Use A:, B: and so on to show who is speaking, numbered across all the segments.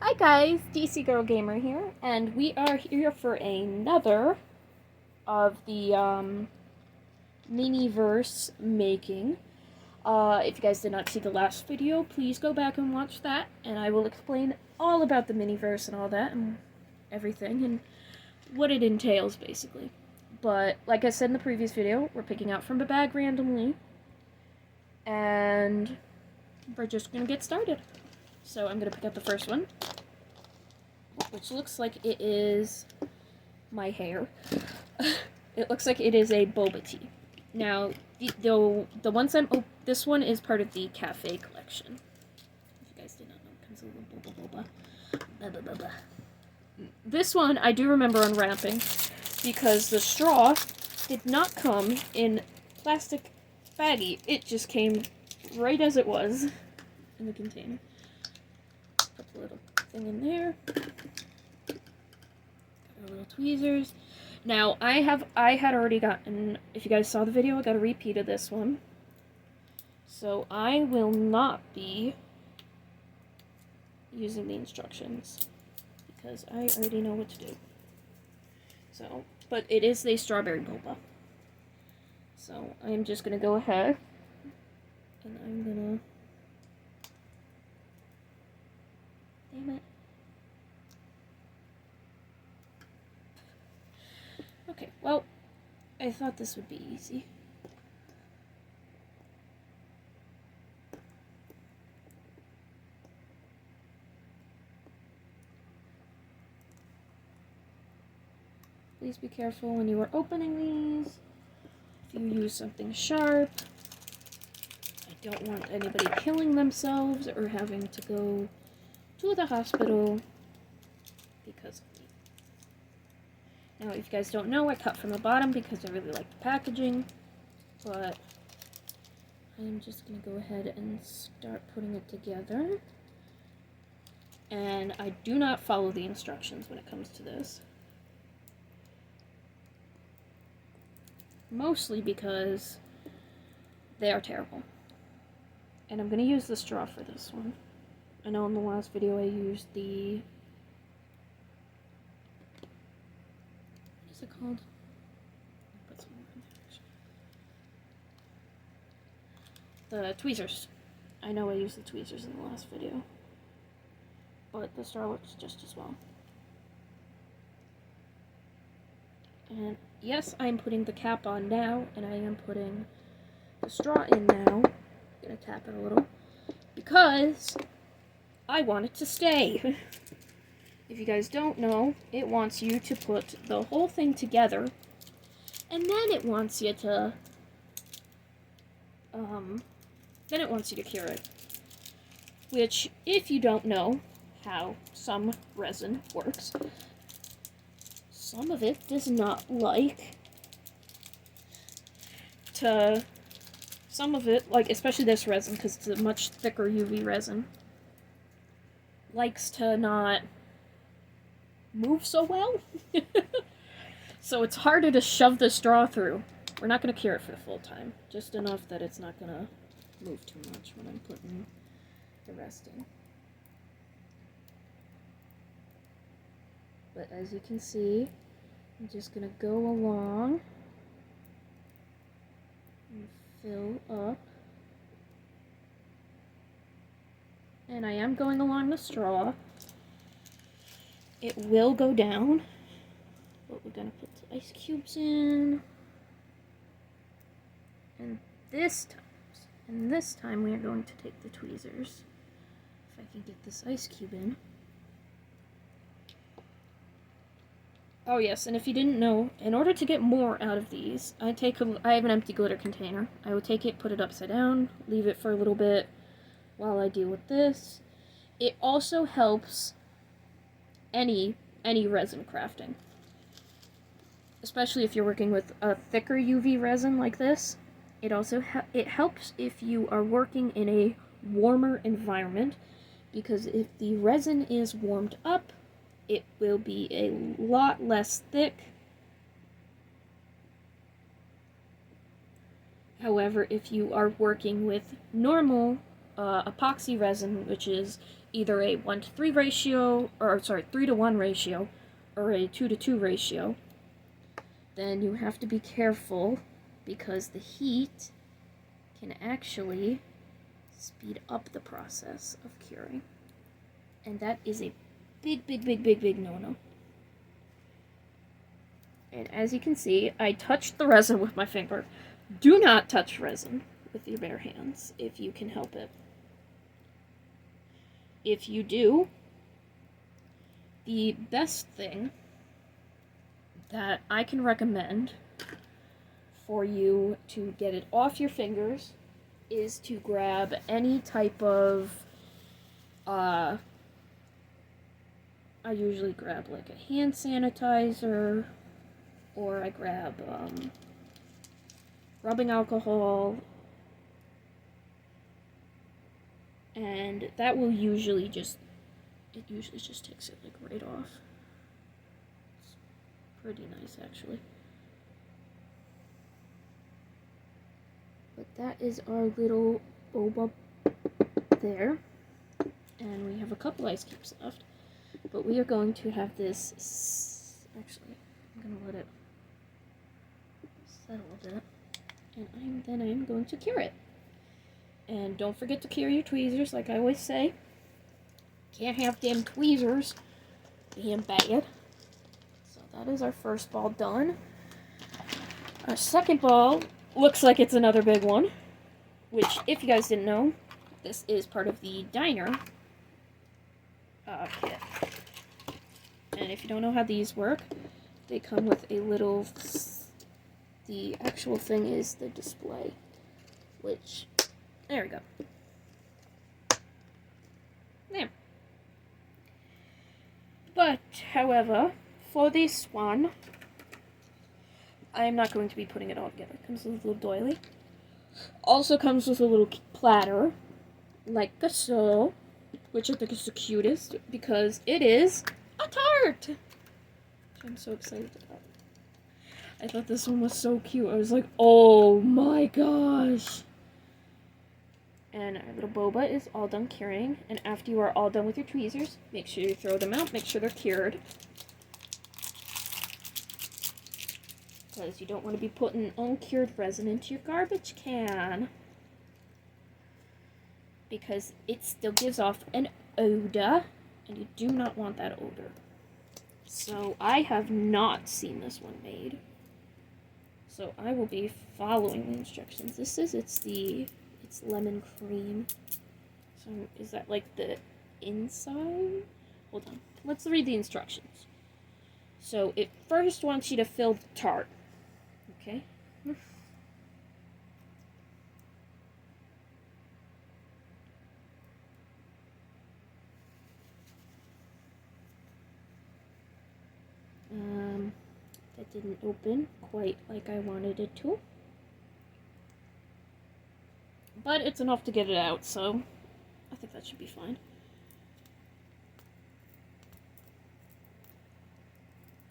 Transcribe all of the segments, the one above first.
A: Hi guys, DC Girl Gamer here, and we are here for another of the MiniVerse making. If you guys did not see the last video, please go back and watch that, and I will explain all about the MiniVerse and all that, and everything, and what it entails, basically. But, like I said in the previous video, we're picking out from a bag randomly, and we're just gonna get started. So I'm gonna pick up the first one, which looks like it is my hair. It looks like it is a boba tea. Now, the ones this one is part of the cafe collection. If you guys did not know, it comes a little boba. Blah, blah, blah. This one I do remember unwrapping because the straw did not come in plastic baggie. It just came right as it was in the container. Put the little thing in there. Got our little tweezers. Now, I had already gotten, if you guys saw the video, I got a repeat of this one. So I will not be using the instructions because I already know what to do. So, but it is the strawberry boba. So I am just going to go ahead and I'm going to... Damn it. Okay, well, I thought this would be easy. Please be careful when you are opening these. If you use something sharp, I don't want anybody killing themselves or having to go to the hospital because of me. Now, if you guys don't know, I cut from the bottom because I really like the packaging, but I'm just going to go ahead and start putting it together. And I do not follow the instructions when it comes to this. Mostly because they are terrible. And I'm going to use the straw for this one. I know in the last video I used the... what is it called? Put some more in there. The tweezers. I know I used the tweezers in the last video. But the straw works just as well. And yes, I'm putting the cap on now, and I am putting the straw in now. I'm gonna tap it a little, because I want it to stay. If you guys don't know, it wants you to put the whole thing together, and then it wants you to, cure it. Which, if you don't know how some resin works, some of it does not like to, some of it, like especially this resin, because it's a much thicker UV resin, likes to not move so well. So it's harder to shove the straw through. We're not going to cure it for the full time, just enough that it's not going to move too much when I'm putting the rest in. But as you can see, I'm just going to go along and fill up. And I am going along the straw. It will go down, but we're going to put the ice cubes in. And this time we are going to take the tweezers. If I can get this ice cube in. Oh yes, and if you didn't know, in order to get more out of these, I have an empty glitter container. I would take it, put it upside down, leave it for a little bit while I deal with this. It also helps any resin crafting. Especially if you're working with a thicker UV resin like this. It also it helps if you are working in a warmer environment, because if the resin is warmed up, it will be a lot less thick. However, if you are working with normal epoxy resin, which is either a 1:3 ratio, or sorry, 3:1 ratio, or a 2:2 ratio, then you have to be careful because the heat can actually speed up the process of curing. And that is a big no-no. And as you can see, I touched the resin with my finger. Do not touch resin with your bare hands if you can help it. If you do, the best thing that I can recommend for you to get it off your fingers is to grab any type of, I usually grab like a hand sanitizer, or I grab rubbing alcohol, and that will usually just, it usually just takes it like right off. It's pretty nice actually. But that is our little boba there, and we have a couple ice cubes left, but we are going to have this, actually, I'm going to let it settle a bit, and then I'm going to cure it. And don't forget to cure your tweezers, like I always say. Can't have damn tweezers being bad. So that is our first ball done. Our second ball looks like it's another big one, which, if you guys didn't know, this is part of the diner kit. And if you don't know how these work, they come with a little, the actual thing is the display, which, there we go. There. But, however, for this one, I am not going to be putting it all together. It comes with a little doily. Also comes with a little platter, like so, which I think is the cutest, because it is a tart! Which I'm so excited about. I thought this one was so cute. I was like, oh my gosh! And our little boba is all done curing, and after you are all done with your tweezers, make sure you throw them out, make sure they're cured. Because you don't want to be putting uncured resin into your garbage can. Because it still gives off an odor, and you do not want that odor. So I have not seen this one made. So I will be following the instructions. This is, it's lemon cream. So is that like the inside? Hold on. Let's read the instructions. So it first wants you to fill the tart. Okay. That didn't open quite like I wanted it to. But it's enough to get it out, so I think that should be fine.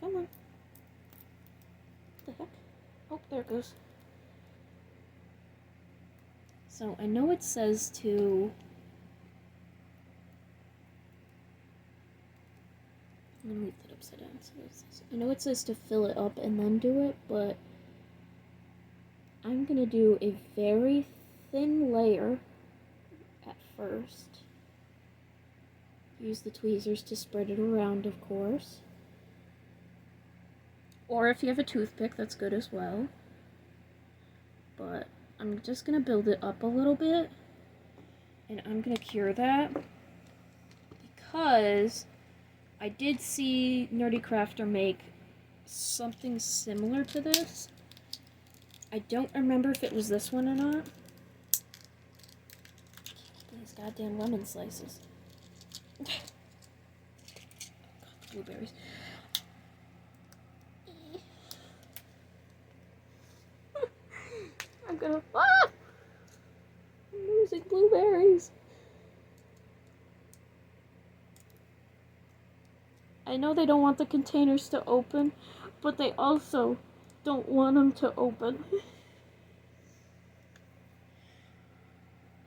A: Come on. What the heck? Oh, there it goes. So I know it says to... I'm gonna leave that upside down. So I know it says to fill it up and then do it, but I'm gonna do a very thin layer at first. Use the tweezers to spread it around, of course. Or if you have a toothpick, that's good as well. But I'm just gonna build it up a little bit, and I'm gonna cure that because I did see Nerdy Crafter make something similar to this. I don't remember if it was this one or not. These goddamn lemon slices. Blueberries. I'm gonna... Ah! I'm losing blueberries. I know they don't want the containers to open, but they also don't want them to open.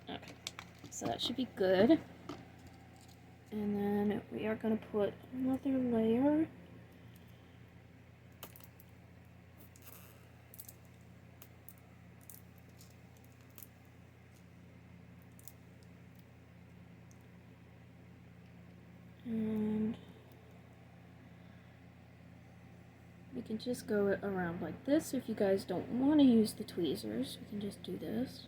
A: Okay, so that should be good. And then we are going to put another layer. And we can just go around like this. If you guys don't want to use the tweezers, we can just do this.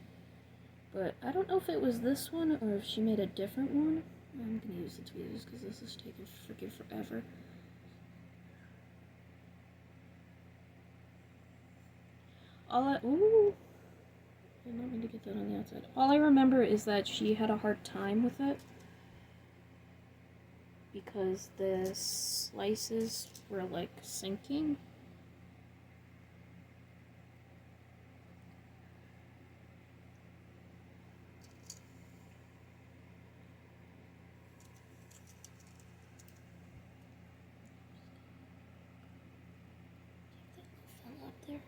A: But I don't know if it was this one or if she made a different one. I'm going to use the tweezers because this is taking freaking forever. Ooh! I did not mean to get that on the outside. All I remember is that she had a hard time with it because the slices were like sinking. Fell up there.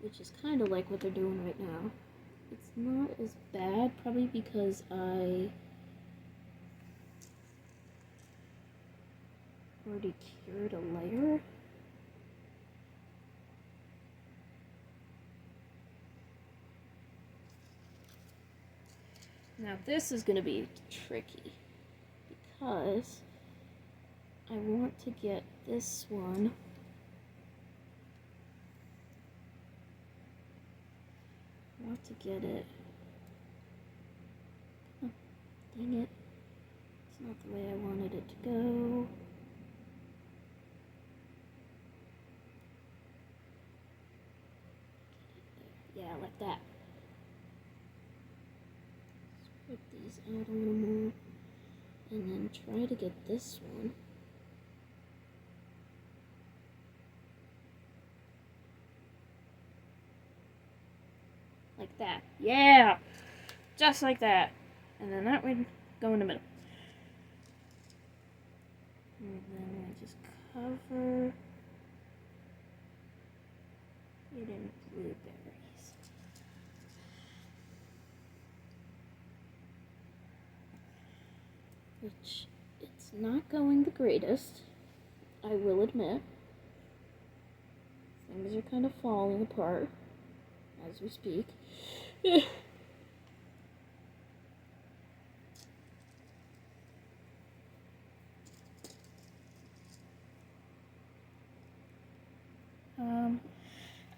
A: Which is kind of like what they're doing right now. It's not as bad, probably because I already cured a layer. Now this is going to be tricky because I want to get this one to get it. Oh, dang it. It's not the way I wanted it to go. Yeah, like that. Spread these out a little more. And then try to get this one. Like that. Yeah! Just like that. And then that would go in the middle. And then I just cover it in blueberries. Which, it's not going the greatest, I will admit. Things are kind of falling apart as we speak.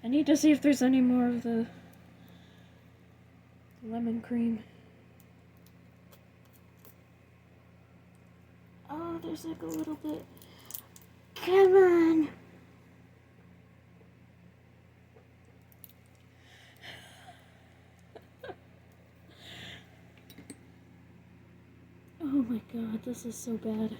A: I need to see if there's any more of the lemon cream. Oh, there's like a little bit. Come on! Oh my god, this is so bad.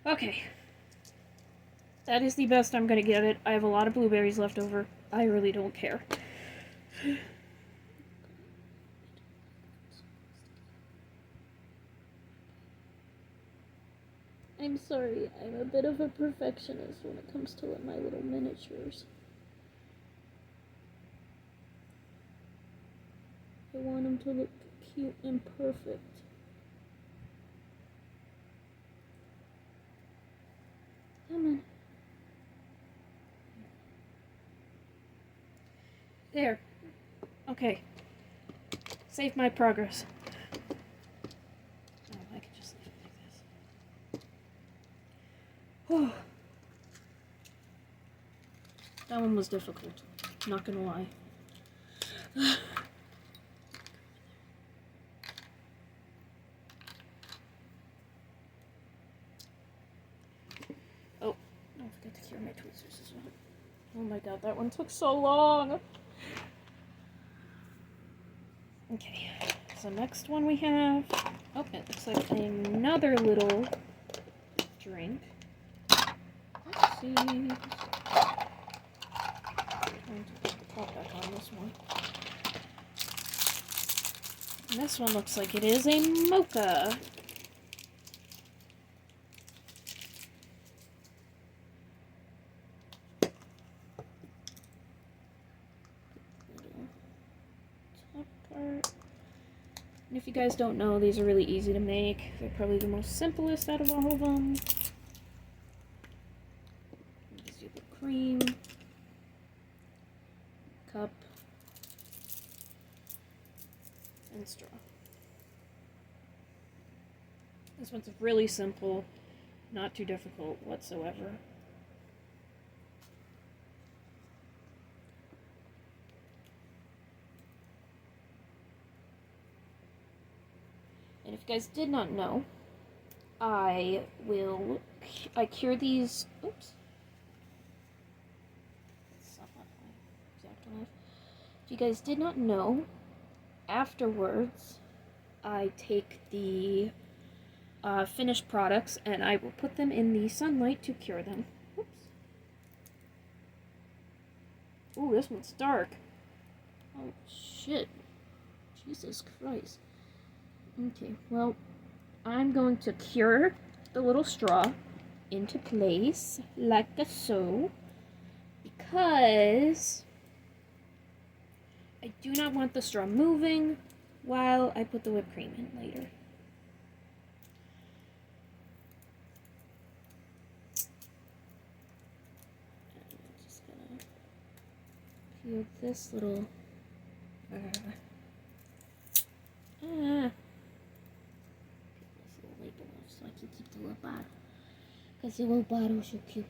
A: Okay. That is the best I'm gonna get it. I have a lot of blueberries left over. I really don't care. I'm sorry, I'm a bit of a perfectionist when it comes to my little miniatures. I want them to look cute and perfect. Come on. There. Okay. Save my progress. Oh, I can just leave it like this. Whew. That one was difficult. Not gonna lie. Oh my god, that one took so long. Okay, so next one we have... Oh, it looks like another little drink. Let's see. I'm trying to put the top back on this one. And this one looks like it is a mocha. And if you guys don't know, these are really easy to make. They're probably the most simplest out of all of them. Just do the cream, cup, and straw. This one's really simple, not too difficult whatsoever. And if you guys did not know, I cure these, oops. That's not my exact knife. If you guys did not know, afterwards, I take the finished products and I will put them in the sunlight to cure them. Oops. Ooh, this one's dark. Oh, shit. Jesus Christ. Okay, well, I'm going to cure the little straw into place, like so, because I do not want the straw moving while I put the whipped cream in later. I'm just gonna peel this little... So I can keep the little bottle. Because the little bottle is so cute.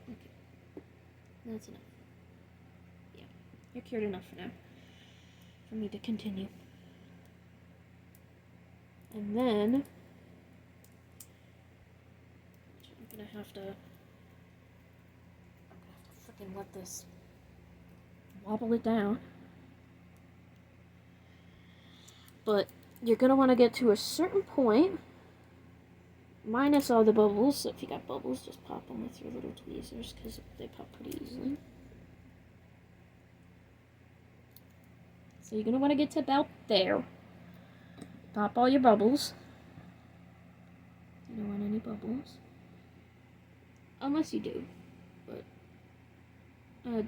A: Okay. That's enough. Yeah. You're cured enough for now. For me to continue. And then... I'm gonna have to freaking let this wobble it down. But you're gonna want to get to a certain point, minus all the bubbles. So if you got bubbles, just pop them with your little tweezers because they pop pretty easily. So you're gonna want to get to about there. Pop all your bubbles. You don't want any bubbles, unless you do. But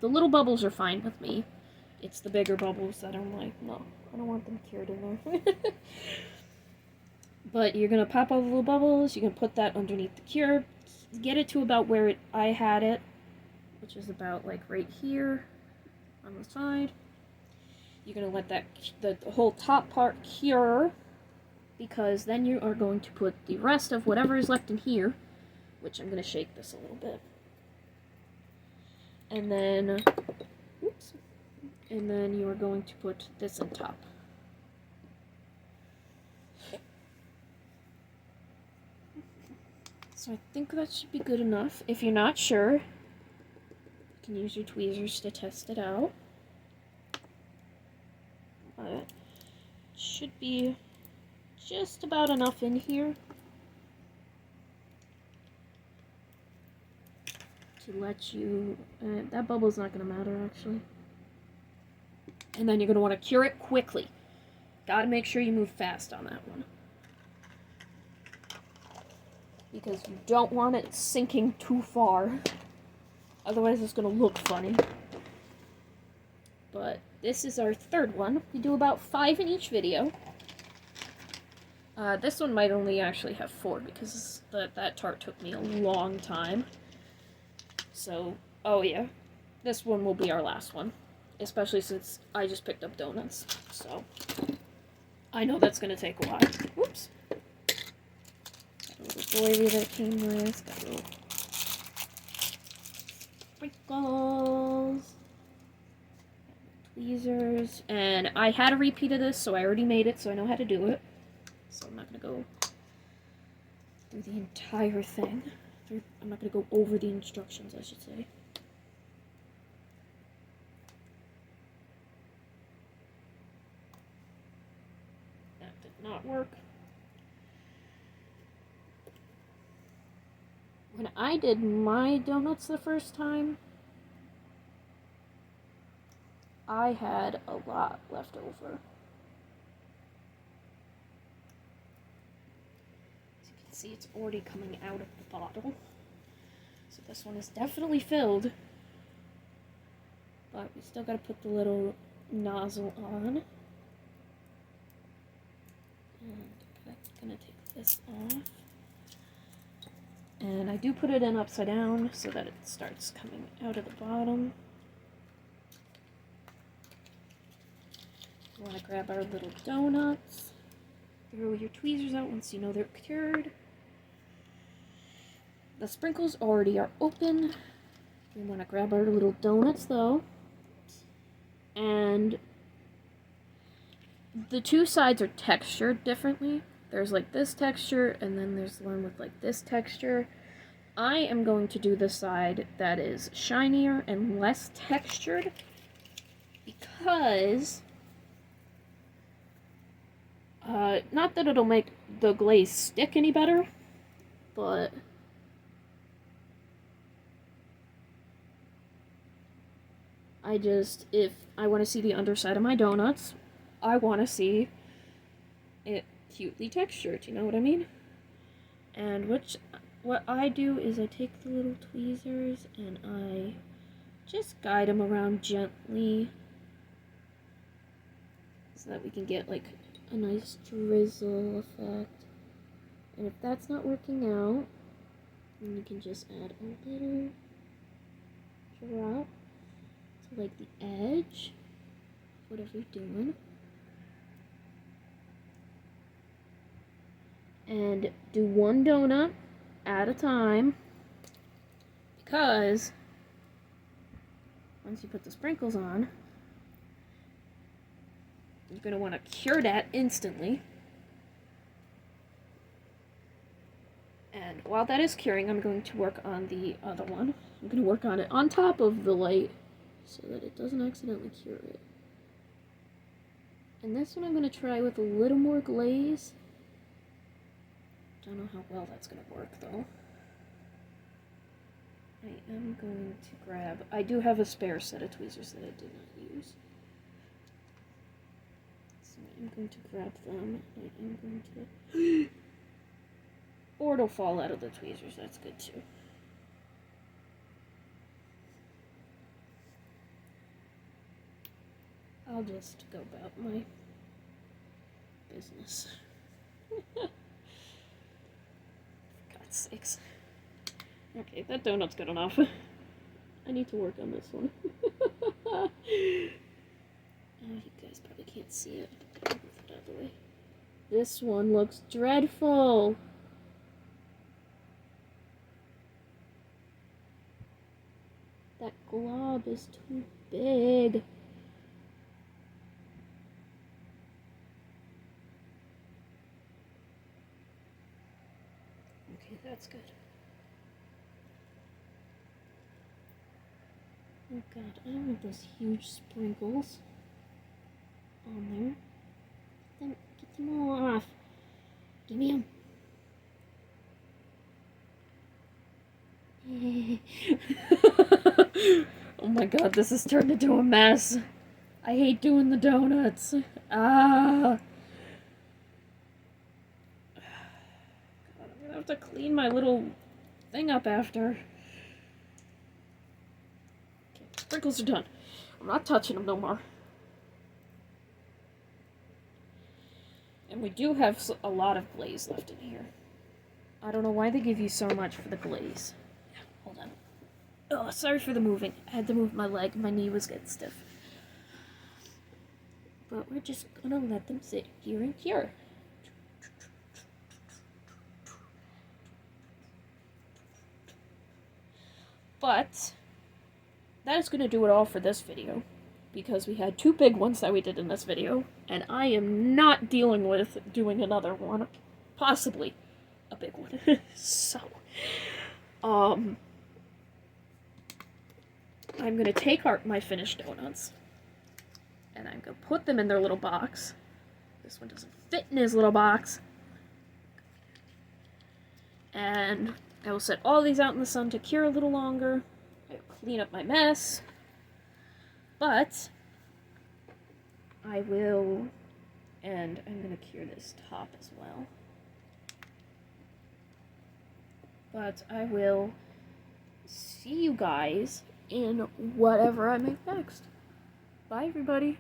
A: the little bubbles are fine with me. It's the bigger bubbles that I'm like, no, I don't want them cured in there. But you're going to pop all the little bubbles, you're going to put that underneath the cure, get it to about where I had it, which is about like right here on the side. You're going to let that the whole top part cure, because then you are going to put the rest of whatever is left in here, which I'm going to shake this a little bit. And then, oops. And then you are going to put this on top. So I think that should be good enough. If you're not sure, you can use your tweezers to test it out. But it should be just about enough in here to let you... that bubble's not going to matter, actually. And then you're going to want to cure it quickly. Got to make sure you move fast on that one. Because you don't want it sinking too far. Otherwise it's going to look funny. But this is our third one. We do about 5 in each video. This one might only actually have 4 because that tart took me a long time. So, oh yeah. This one will be our last one. Especially since I just picked up donuts. So, I know that's going to take a while. Whoops. Got a little doily that it came with. Got little sprinkles. Tweezers. And I had a repeat of this, so I already made it, so I know how to do it. So I'm not going to go through the entire thing. I'm not going to go over the instructions, I should say. When I did my donuts the first time, I had a lot left over. As you can see, it's already coming out of the bottle. So this one is definitely filled. But we still gotta put the little nozzle on. And I'm gonna take this off. And I do put it in upside down so that it starts coming out of the bottom. You want to grab our little donuts. Throw your tweezers out once you know they're cured. The sprinkles already are open. We want to grab our little donuts though. And the two sides are textured differently. There's like this texture, and then there's one with like this texture. I am going to do the side that is shinier and less textured because not that it'll make the glaze stick any better, but if I want to see the underside of my donuts, I want to see it cutely textured, you know what I mean? And what I do is I take the little tweezers and I just guide them around gently so that we can get like a nice drizzle effect. And if that's not working out, then you can just add a little drop to like the edge, whatever you're doing. And do one donut at a time, because once you put the sprinkles on, you're going to want to cure that instantly. And while that is curing, I'm going to work on the other one. I'm going to work on it on top of the light so that it doesn't accidentally cure it. And this one I'm going to try with a little more glaze. Don't know how well that's going to work though. I am going to grab, I do have a spare set of tweezers that I did not use. So I'm going to grab them. I am going to, or it'll fall out of the tweezers, that's good too. I'll just go about my business. Sakes. Okay, that donut's good enough. I need to work on this one. Oh, you guys probably can't see it. I'm gonna move it out of the way. This one looks dreadful. That glob is too big. That's good. Oh god, I don't want those huge sprinkles on there. Get them all off. Give me them. Oh my god, this is turned into a mess. I hate doing the donuts. Ah. I have to clean my little thing up after. Okay, sprinkles are done. I'm not touching them no more. And we do have a lot of glaze left in here. I don't know why they give you so much for the glaze. Hold on. Oh, sorry for the moving. I had to move my leg. My knee was getting stiff. But we're just gonna let them sit here and cure. But that is going to do it all for this video, because we had two big ones that we did in this video, and I am not dealing with doing another one, possibly a big one. So, I'm going to take my finished donuts, and I'm going to put them in their little box. This one doesn't fit in his little box. And I will set all these out in the sun to cure a little longer. I will clean up my mess. But I will, and I'm going to cure this top as well. But I will see you guys in whatever I make next. Bye, everybody.